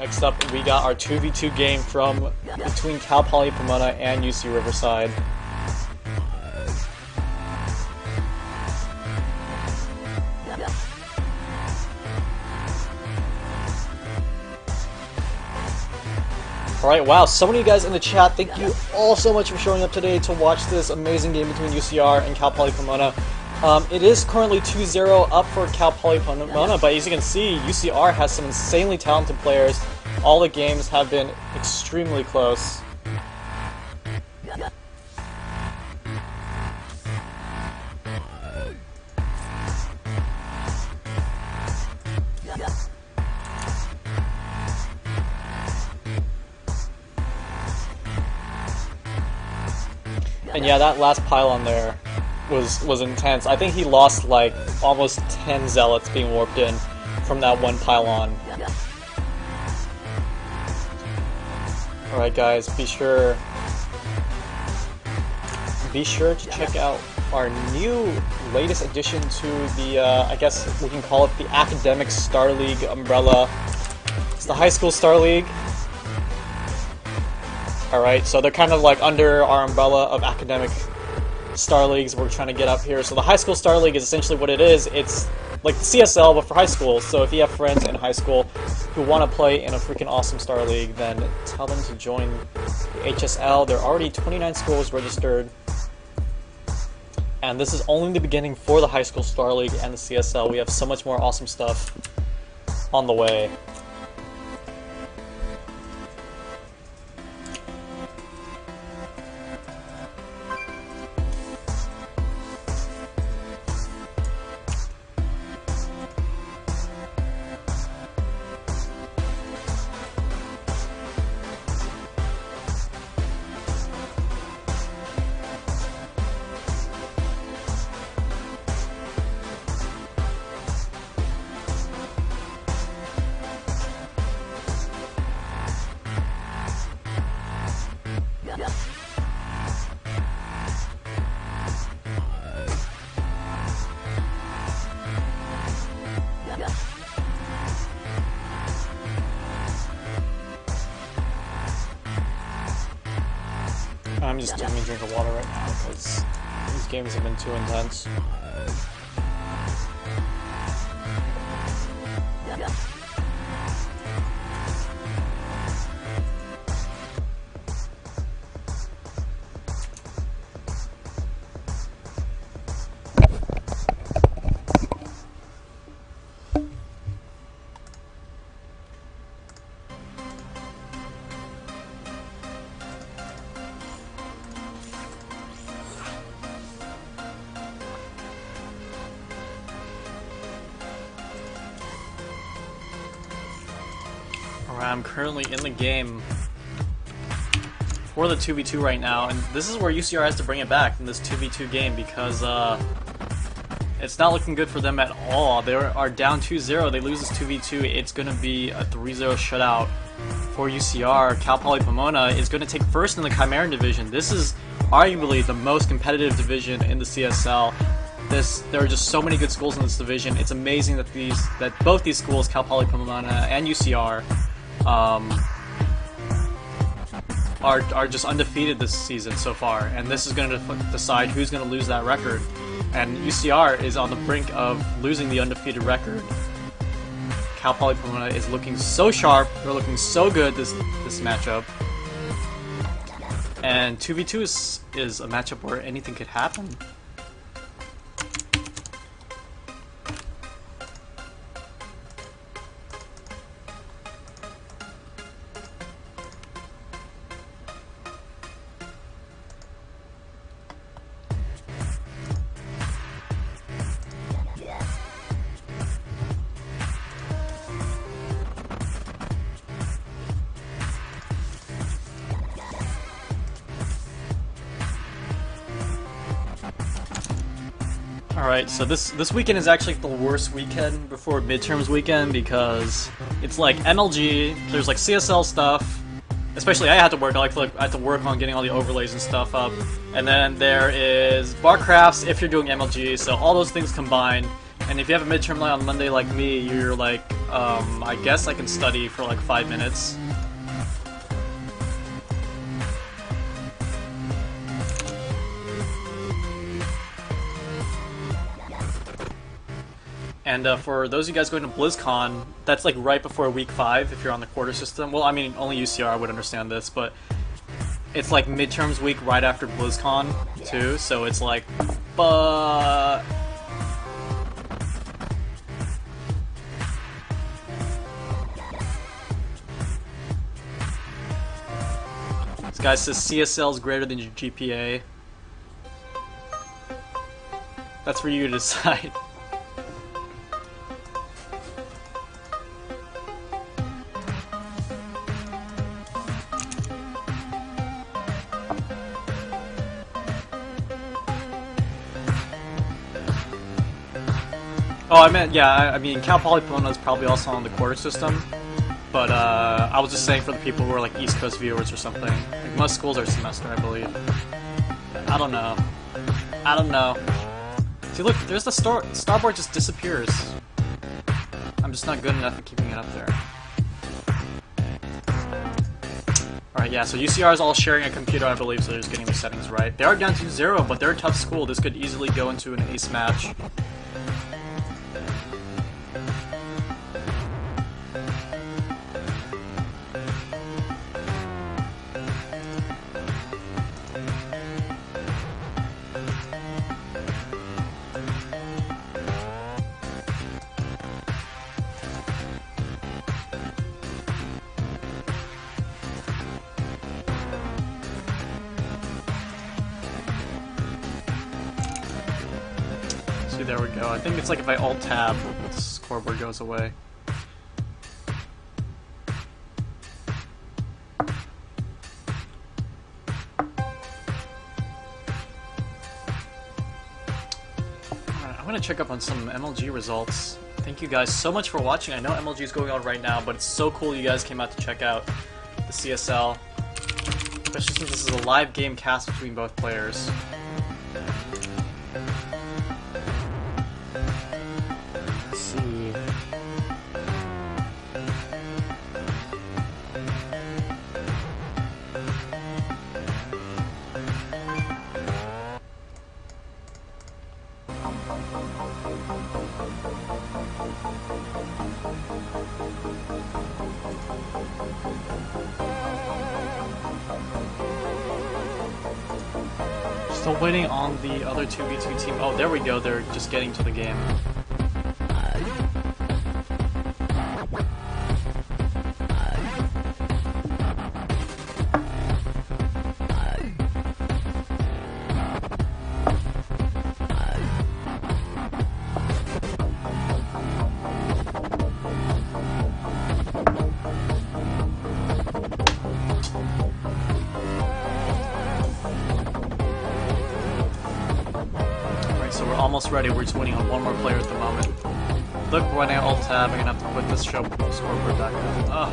Next up, we got our 2v2 game from between Cal Poly Pomona and UC Riverside. Alright, wow, so many of you guys in the chat, thank you all so much for showing up today to watch this amazing game between UCR and Cal Poly Pomona. It is currently 2-0 up for Cal Poly Pomona, but as you can see, UCR has some insanely talented players. All the games have been extremely close. And yeah, that last pylon there was intense. I think he lost like almost 10 zealots being warped in from that one pylon. Alright guys, be sure to check out our new latest addition to the, I guess we can call it the Academic Star League umbrella. It's the High School Star League. Alright, so they're kind of like under our umbrella of academic star leagues we're trying to get up here. So the High School Star League is essentially what it is. It's like the CSL, but for high school. So if you have friends in high school who want to play in a freaking awesome star league, then tell them to join the HSL. There are already 29 schools registered. And this is only the beginning for the High School Star League and the CSL. We have so much more awesome stuff on the way. I'm just taking a drink of water right now because these games have been too intense. I'm currently in the game for the 2v2 right now, and this is where UCR has to bring it back in this 2v2 game because it's not looking good for them at all. They are down 2-0. They lose this 2v2. It's going to be a 3-0 shutout for UCR. Cal Poly Pomona is going to take first in the Chimeran division. This is arguably the most competitive division in the CSL. There are just so many good schools in this division. It's amazing that both these schools, Cal Poly Pomona and UCR, are just undefeated this season so far, and this is going to decide who's going to lose that record. And UCR is on the brink of losing the undefeated record. Cal Poly Pomona is looking so sharp. They're looking so good this matchup. And 2v2 is a matchup where anything could happen. Alright, so this weekend is actually the worst weekend before midterms weekend because it's like MLG, there's like CSL stuff, especially I had to work, I had to work on getting all the overlays and stuff up, and then there is bar crafts if you're doing MLG, so all those things combined, and if you have a midterm on Monday like me, you're like, I guess I can study for like 5 minutes. And for those of you guys going to BlizzCon, that's like right before week 5 if you're on the quarter system. Well, I mean, only UCR would understand this, but it's like midterms week right after BlizzCon too, so it's like, but this guy says CSL is greater than your GPA. That's for you to decide. Oh, I meant, yeah, I mean, Cal Poly Pomona is probably also on the quarter system, but I was just saying for the people who are like East Coast viewers or something. Like, most schools are semester, I believe. I don't know. I don't know. See, look, there's the starboard just disappears. I'm just not good enough at keeping it up there. Alright, yeah, so UCR is all sharing a computer, I believe, so they're just getting the settings right. They are down to 0, but they're a tough school. This could easily go into an ace match. There we go. I think it's like if I Alt-Tab, the scoreboard goes away. Alright, I'm gonna check up on some MLG results. Thank you guys so much for watching. I know MLG is going on right now, but it's so cool you guys came out to check out the CSL. Especially since this is a live game cast between both players. Still waiting on the other 2v2 team. Oh, there we go. They're just getting to the game. Almost ready. We're just waiting on one more player at the moment. Look, when I Alt-Tab, I'm gonna have to put this scoreboard back up.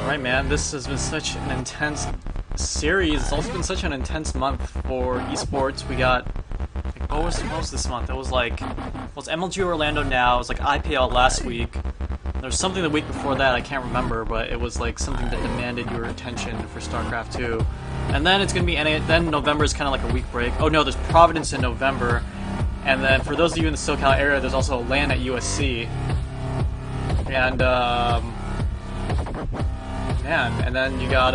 Alright, man, this has been such an intense series. It's also been such an intense month for esports. We got, like, what was this month? It was like, well, it's MLG Orlando now. It was like IPL last week. There was something the week before that, I can't remember, but it was like something that demanded your attention for StarCraft 2. And then it's gonna be then November is kind of like a week break. Oh no, there's Providence in November. And then for those of you in the SoCal area, there's also a LAN at USC. And man, and then you got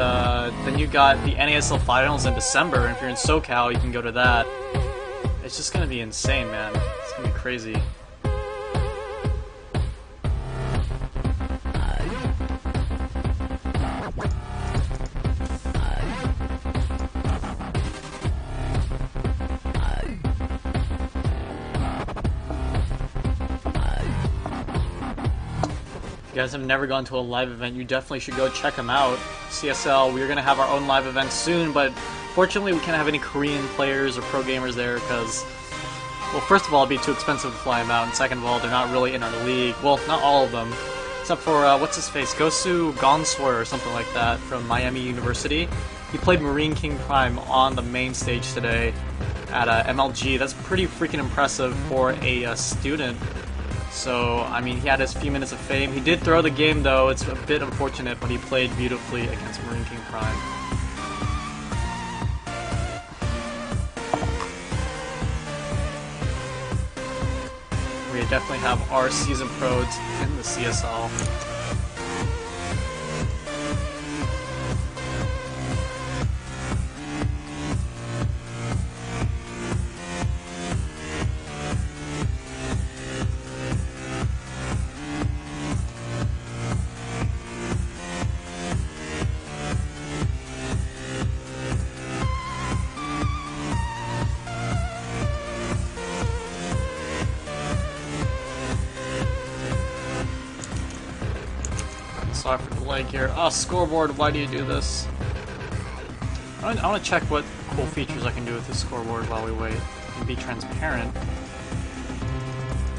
the NASL finals in December, and if you're in SoCal, you can go to that. It's just gonna be insane, man. It's gonna be crazy. you guys have never gone to a live event, you definitely should go check them out. CSL, we're going to have our own live event soon, but fortunately we can't have any Korean players or pro gamers there because, well, first of all, it'd be too expensive to fly them out, and second of all, they're not really in our league. Well, not all of them, except for, what's his face, Gosu Gonswer or something like that from Miami University. He played Marine King Prime on the main stage today at MLG. That's pretty freaking impressive for a student. So, I mean, he had his few minutes of fame. He did throw the game, though. It's a bit unfortunate, but he played beautifully against Marine King Prime. We definitely have our season pros in the CSL. Sorry for the lag here. Oh, scoreboard, why do you do this? I want to check what cool features I can do with this scoreboard while we wait. And be transparent.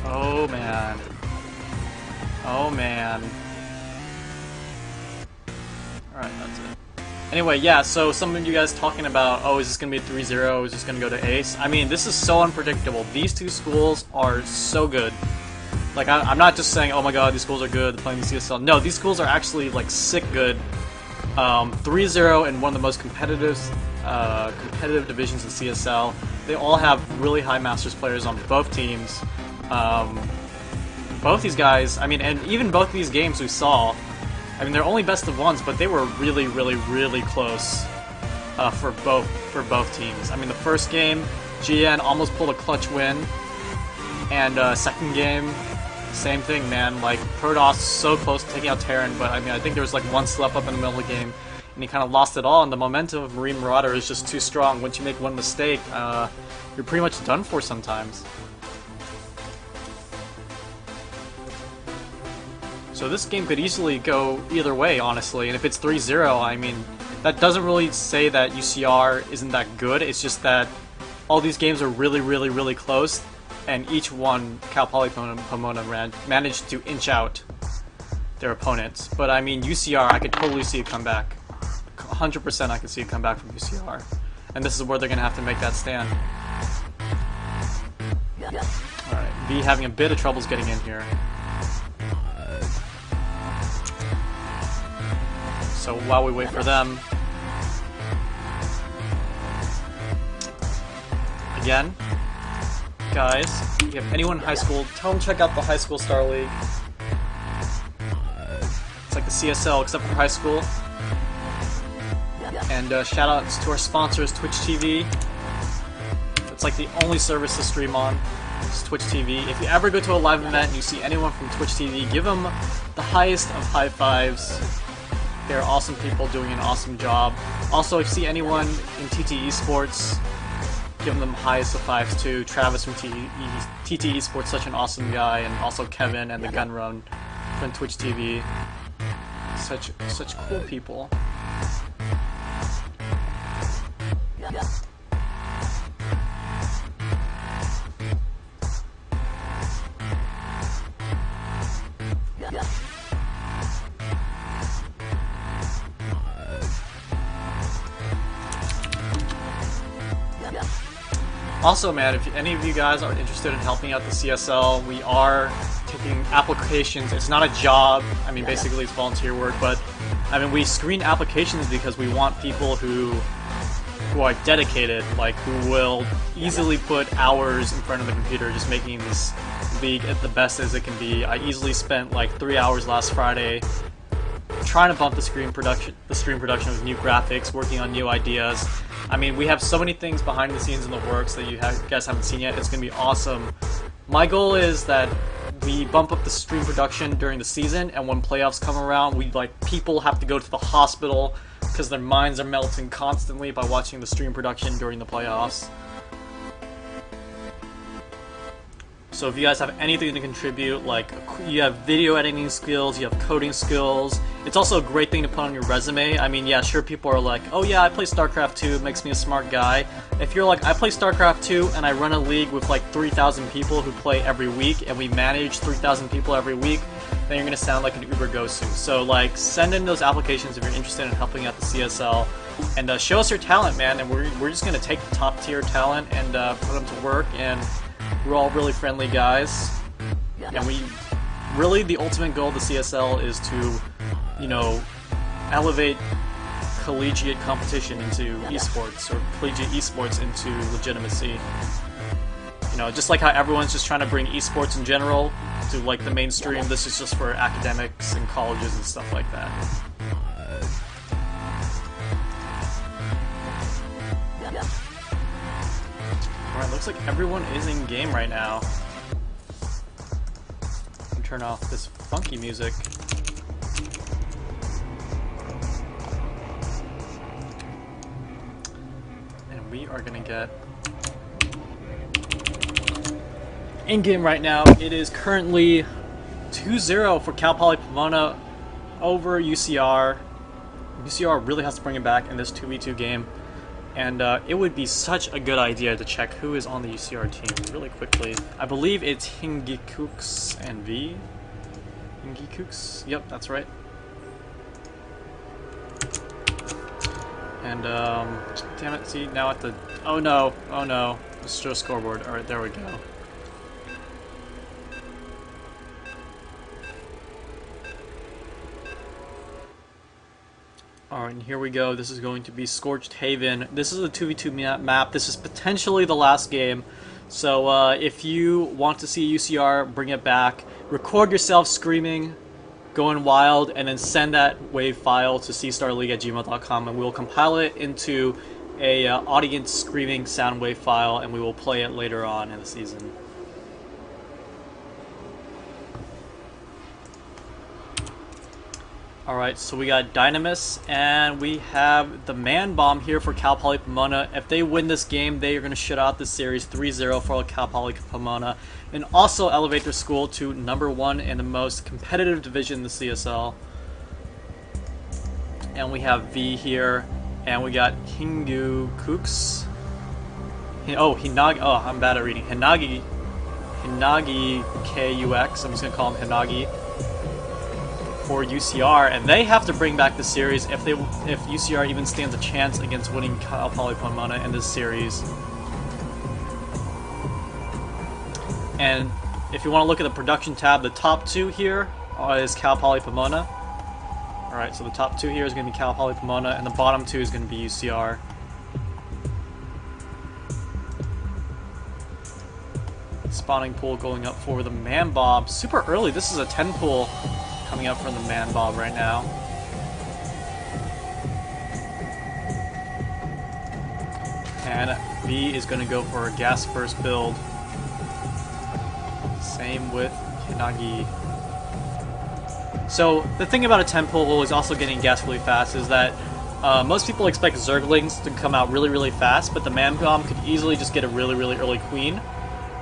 Oh man. Oh man. Alright, that's it. Anyway, yeah, so some of you guys talking about, oh, is this going to be a 3-0? Is this going to go to Ace? I mean, this is so unpredictable. These two schools are so good. Like, I'm not just saying, oh my god, these schools are good, they're playing the CSL. No, these schools are actually, like, sick good. 3-0 in one of the most competitive divisions in CSL. They all have really high Masters players on both teams. Both these guys, I mean, and even both these games we saw, I mean, they're only best of ones, but they were really, really, really close for both teams. I mean, the first game, GN almost pulled a clutch win, and second game, same thing, man. Like, Protoss so close to taking out Terran, but I mean, I think there was like one slip up in the middle of the game, and he kind of lost it all, and the momentum of Marine Marauder is just too strong. Once you make one mistake, you're pretty much done for sometimes. So this game could easily go either way, honestly, and if it's 3-0, I mean, that doesn't really say that UCR isn't that good, it's just that all these games are really, really, really close, and each one, Cal Poly Pomona managed to inch out their opponents. But I mean, UCR, I could totally see a comeback. 100% I could see a comeback from UCR. And this is where they're going to have to make that stand. Alright, V having a bit of troubles getting in here. So while we wait for them, again, guys, if you have anyone in high school, tell them to check out the High School Star League. It's like the CSL except for high school. And shout outs to our sponsors, Twitch TV. It's like the only service to stream on. It's Twitch TV. If you ever go to a live event and you see anyone from Twitch TV, give them the highest of high fives. They're awesome people doing an awesome job. Also, if you see anyone in TT Esports, give them highest of fives too. Travis from TT Esports, such an awesome guy, and also Kevin and the Gun Run from Twitch TV. Such cool people. Also, man, if any of you guys are interested in helping out the CSL, we are taking applications. It's not a job. I mean, basically it's volunteer work, but I mean, we screen applications because we want people who are dedicated, like who will easily put hours in front of the computer just making this league the best as it can be. I easily spent like 3 hours last Friday trying to bump the stream production with new graphics, working on new ideas. I mean, we have so many things behind the scenes in the works that you guys haven't seen yet. It's going to be awesome. My goal is that we bump up the stream production during the season, and when playoffs come around, people have to go to the hospital because their minds are melting constantly by watching the stream production during the playoffs. So if you guys have anything to contribute, like you have video editing skills, you have coding skills, it's also a great thing to put on your resume. I mean, yeah, sure, people are like, oh yeah, I play StarCraft 2, it makes me a smart guy. If you're like, I play StarCraft 2 and I run a league with like 3,000 people who play every week, and we manage 3,000 people every week, then you're gonna sound like an Uber Gosu. So like, send in those applications if you're interested in helping out the CSL, and show us your talent, man. And we're just gonna take the top tier talent and put them to work. And we're all really friendly guys, and we really, the ultimate goal of the CSL is to, you know, elevate collegiate competition into esports, or collegiate esports into legitimacy. You know, just like how everyone's just trying to bring esports in general to like the mainstream, this is just for academics and colleges and stuff like that. Alright, looks like everyone is in game right now. Turn off this funky music. And we are gonna get in game right now. It is currently 2-0 for Cal Poly Pomona over UCR. UCR really has to bring it back in this 2v2 game. And it would be such a good idea to check who is on the UCR team really quickly. I believe it's Hingikooks and V. Hingikooks? Yep, that's right. And, damn it, see, now at the... Oh no, let's show a scoreboard. Alright, there we go. Alright, and here we go. This is going to be Scorched Haven. This is a 2v2 map. This is potentially the last game. So if you want to see UCR bring it back, record yourself screaming, going wild, and then send that wave file to cstarleague@gmail.com, and we'll compile it into a audience screaming sound wave file, and we will play it later on in the season. Alright, so we got Dynamis, and we have the Man Bomb here for Cal Poly Pomona. If they win this game, they are going to shut out the series 3-0 for Cal Poly Pomona, and also elevate their school to #1 in the most competitive division in the CSL. And we have V here, and we got Hingu Kooks. Hinagi. Oh, I'm bad at reading. Hinagi KUX. I'm just going to call him Hinagi. For UCR, and they have to bring back the series if UCR even stands a chance against winning Cal Poly Pomona in this series. And if you want to look at the production tab, the top two here is Cal Poly Pomona. Alright, so the top two here is going to be Cal Poly Pomona, and the bottom two is going to be UCR. Spawning pool going up for the Man Bomb. Super early, this is a 10 pool coming up from the Man Bomb right now. And B is going to go for a gas first build. Same with Hinagi. So the thing about a 10 pool is also getting gas really fast is that most people expect Zerglings to come out really, really fast, but the Man Bomb could easily just get a really, really early queen.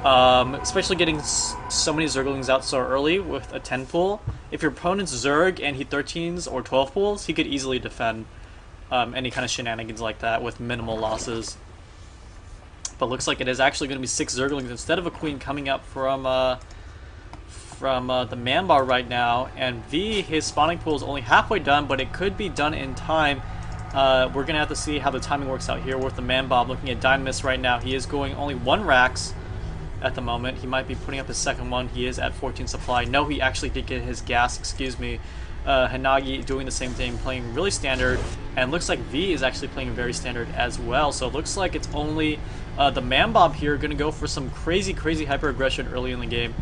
Especially getting so many Zerglings out so early with a 10 pool. If your opponent's Zerg and he 13s or 12 pools, he could easily defend any kind of shenanigans like that with minimal losses. But looks like it is actually going to be 6 Zerglings instead of a queen coming up from the Man Bar right now. And V, his spawning pool is only halfway done, but it could be done in time. We're going to have to see how the timing works out here with the Man Bomb. Looking at Dynamis right now, he is going only 1 Rax at the moment. He might be putting up his second one. He is at 14 supply. No, he actually did get his gas, excuse me. Hinagi doing the same thing, playing really standard, and looks like V is actually playing very standard as well. So it looks like it's only the Man Bomb here going to go for some crazy hyper aggression early in the game.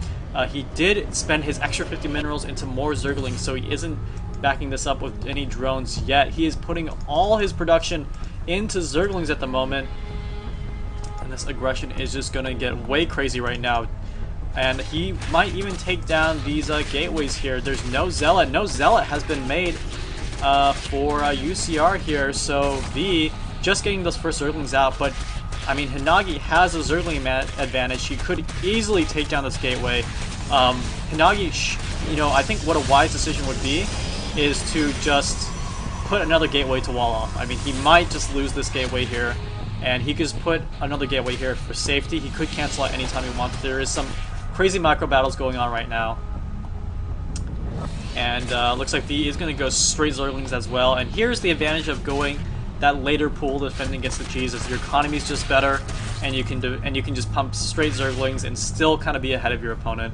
He did spend his extra 50 minerals into more Zerglings, so he isn't backing this up with any drones yet. He is putting all his production into Zerglings at the moment. And this aggression is just going to get way crazy right now. And he might even take down these gateways here. There's no Zealot. No Zealot has been made for UCR here. So V just getting those first Zerglings out. But I mean, Hinagi has a Zergling advantage. He could easily take down this gateway. Hinagi, you know, I think what a wise decision would be is to just put another gateway to wall off. I mean, he might just lose this gateway here, and he could just put another gateway here for safety. He could cancel out anytime he wants. There is some crazy micro battles going on right now. And looks like V is going to go straight Zerglings as well. And here's the advantage of going that later pool defending against the G's, is your economy is just better, and you can just pump straight Zerglings and still kind of be ahead of your opponent.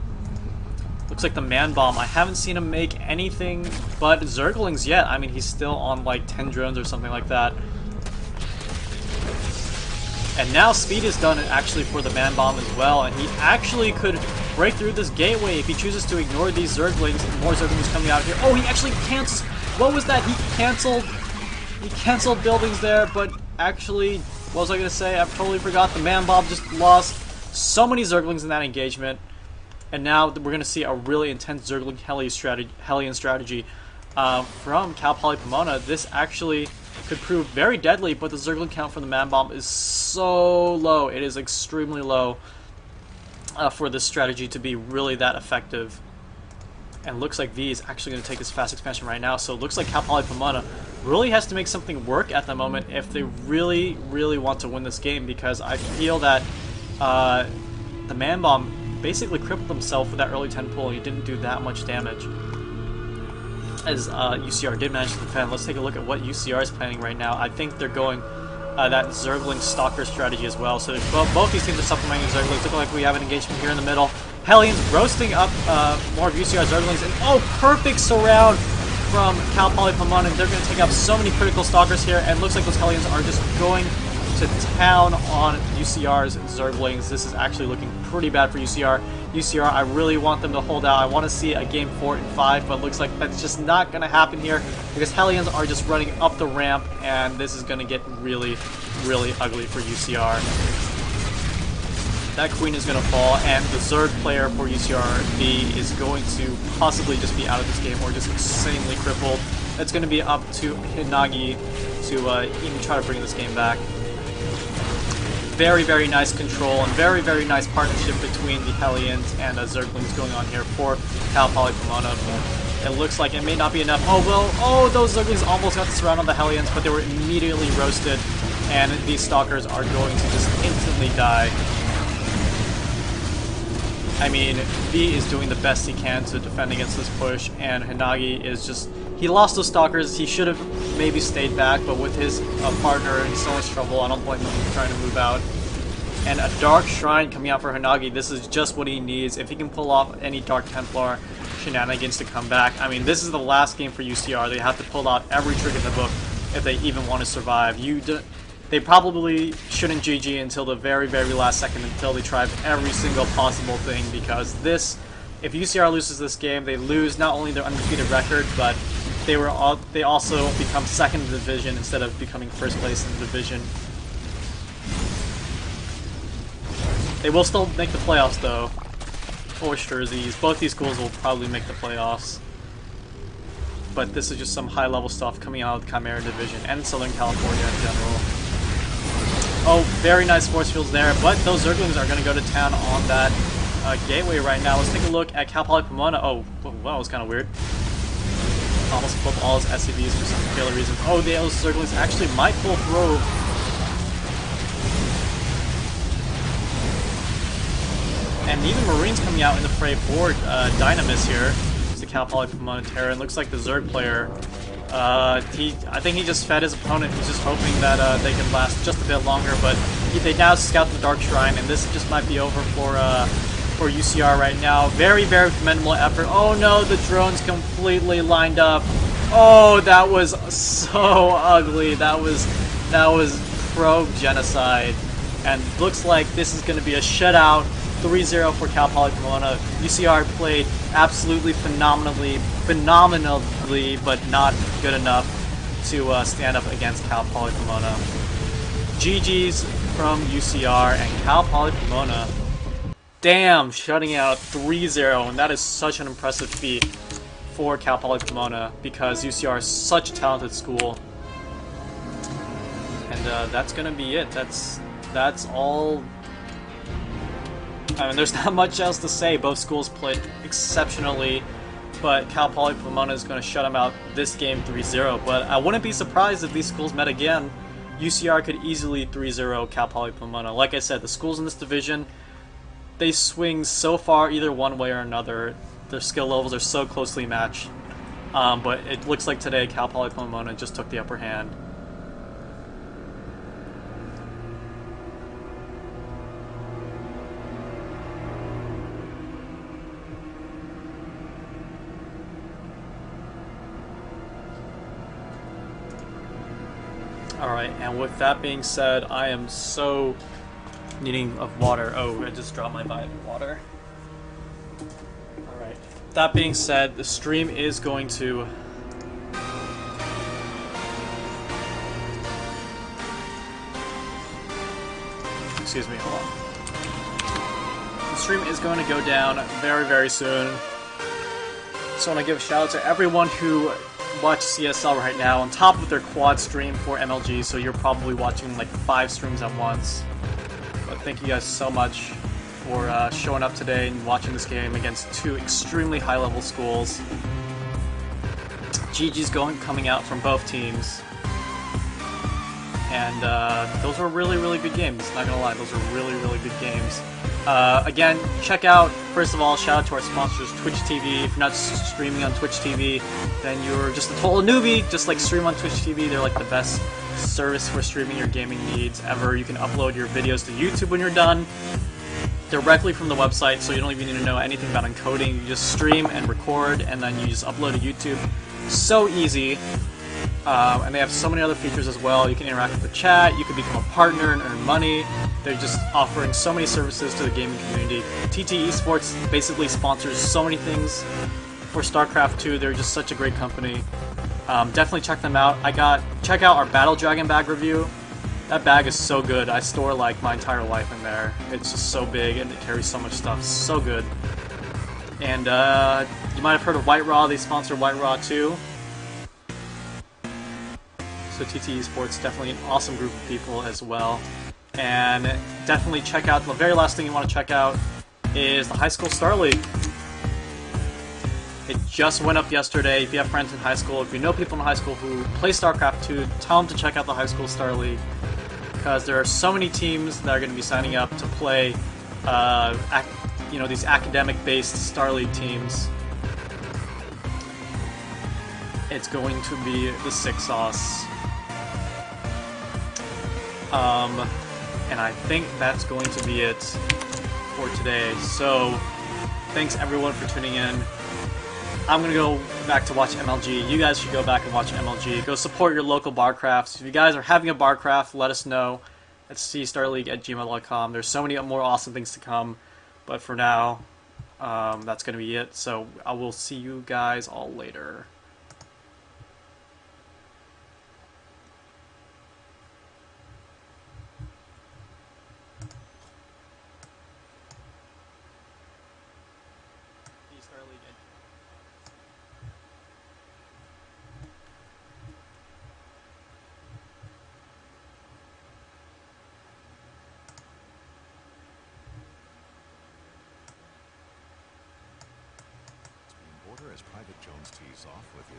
Looks like the Man Bomb, I haven't seen him make anything but Zerglings yet. I mean, he's still on like 10 drones or something like that. And now speed is done actually for the Man Bomb as well, and he actually could break through this gateway if he chooses to ignore these Zerglings. More Zerglings coming out here. Oh, he actually cancels. What was that? He canceled buildings there, but actually, what was I going to say? I've totally forgot. The Man Bomb just lost so many Zerglings in that engagement. And now we're going to see a really intense Zergling Hellion strategy from Cal Poly Pomona. This actually could prove very deadly, but the Zergling count from the Man Bomb is so low. It is extremely low for this strategy to be really that effective. And looks like V is actually going to take this fast expansion right now. So it looks like Cal Poly Pomona really has to make something work at the moment if they really, really want to win this game, because I feel that the Man Bomb basically crippled himself with that early 10 pull. He didn't do that much damage, as UCR did manage to defend. Let's take a look at what UCR is planning right now. I think they're going that Zergling Stalker strategy as well. So both these teams are supplementing Zerglings. Look like we have an engagement here in the middle. Hellions roasting up more of UCR Zerglings, and oh, perfect surround from Cal Poly Pomona. They're going to take out so many critical Stalkers here, and looks like those Hellions are just going to town on UCR's Zerglings. This is actually looking pretty bad for UCR. UCR, I really want them to hold out. I want to see a game 4 and 5, but it looks like that's just not going to happen here, because Hellions are just running up the ramp, and this is going to get really, really ugly for UCR. That Queen is going to fall, and the Zerg player for UCRB is going to possibly just be out of this game, or just insanely crippled. It's going to be up to Hinagi to even try to bring this game back. Very, very nice control and very, very nice partnership between the Hellions and Zerglings going on here for Cal Poly Pomona. It looks like it may not be enough. Oh, well, oh, those Zerglings almost got the surround on the Hellions, but they were immediately roasted, and these Stalkers are going to just instantly die. I mean, V is doing the best he can to defend against this push, and Hinagi is just... He lost those Stalkers. He should have maybe stayed back, but with his partner in so much trouble, I don't blame him for trying to move out. And a Dark Shrine coming out for Hinagi. This is just what he needs. If he can pull off any Dark Templar shenanigans to come back. I mean, this is the last game for UCR. They have to pull out every trick in the book if they even want to survive. They probably shouldn't GG until the very, very last second, until they try every single possible thing, because this, if UCR loses this game, they lose not only their undefeated record, but they also become second in the division instead of becoming first place in the division. They will still make the playoffs though, for sure. Both these schools will probably make the playoffs. But this is just some high level stuff coming out of the Chimera division and Southern California in general. Oh, very nice force fields there, but those Zerglings are going to go to town on that gateway right now. Let's take a look at Cal Poly Pomona. Oh, wow, that was kind of weird. Almost pulled all his SCVs for some particular reason. Oh, those Zerglings actually might pull through. And even Marines coming out in the fray for Dynamis here. It's the Cal Poly Pomona Terra, and looks like the Zerg player, I think he just fed his opponent. He's just hoping that they can last just a bit longer, but they now scout the Dark Shrine, and this just might be over for UCR right now. Very, very commendable effort. Oh no, the drones completely lined up. Oh, that was so ugly. That was probe genocide, and looks like this is going to be a shutout. 3-0 for Cal Poly Pomona. UCR played absolutely phenomenally, but not good enough to stand up against Cal Poly Pomona. GG's from UCR and Cal Poly Pomona. Damn, shutting out 3-0, and that is such an impressive feat for Cal Poly Pomona, because UCR is such a talented school. And that's gonna be it. That's that's all. I mean, there's not much else to say. Both schools played exceptionally, but Cal Poly Pomona is going to shut them out this game 3-0. But I wouldn't be surprised if these schools met again. UCR could easily 3-0 Cal Poly Pomona. Like I said, the schools in this division, they swing so far either one way or another. Their skill levels are so closely matched. But it looks like today Cal Poly Pomona just took the upper hand. Alright, and with that being said, I am so needing of water. Oh, I just dropped my vitamin water. Alright. That being said, the stream is going to... Excuse me, hold on. The stream is going to go down very, very soon. So I want to give a shout out to everyone who watch CSL right now on top of their quad stream for MLG, so you're probably watching like 5 streams at once. But thank you guys so much for showing up today and watching this game against 2 extremely high-level schools. GG's coming out from both teams. And those were really, really good games. Not gonna lie, those were really, really good games. Again, check out, first of all, shout out to our sponsors, Twitch TV. If you're not streaming on Twitch TV, then you're just a total newbie. Just like stream on Twitch TV, they're like the best service for streaming your gaming needs ever. You can upload your videos to YouTube when you're done, directly from the website, so you don't even need to know anything about encoding. You just stream and record, and then you just upload to YouTube. So easy. And they have so many other features as well. You can interact with the chat, you can become a partner and earn money. They're just offering so many services to the gaming community. TT Esports basically sponsors so many things for StarCraft 2. They're just such a great company. Definitely check them out. Check out our Battle Dragon bag review. That bag is so good. I store like my entire life in there. It's just so big and it carries so much stuff. So good. And you might have heard of White Raw. They sponsor White Raw too. So TT Esports, definitely an awesome group of people as well. And definitely check out, the very last thing you want to check out is the High School Star League. It just went up yesterday. If you have friends in high school, if you know people in high school who play StarCraft 2, tell them to check out the High School Star League. Because there are so many teams that are going to be signing up to play, these academic-based Star League teams. It's going to be the sick sauce. And I think that's going to be it for today. So, thanks everyone for tuning in. I'm gonna go back to watch MLG. You guys should go back and watch MLG. Go support your local barcrafts. If you guys are having a barcraft, let us know at cstarleague@gmail.com. There's so many more awesome things to come. But for now, that's gonna be it. So I will see you guys all later. As Private Jones tees off with his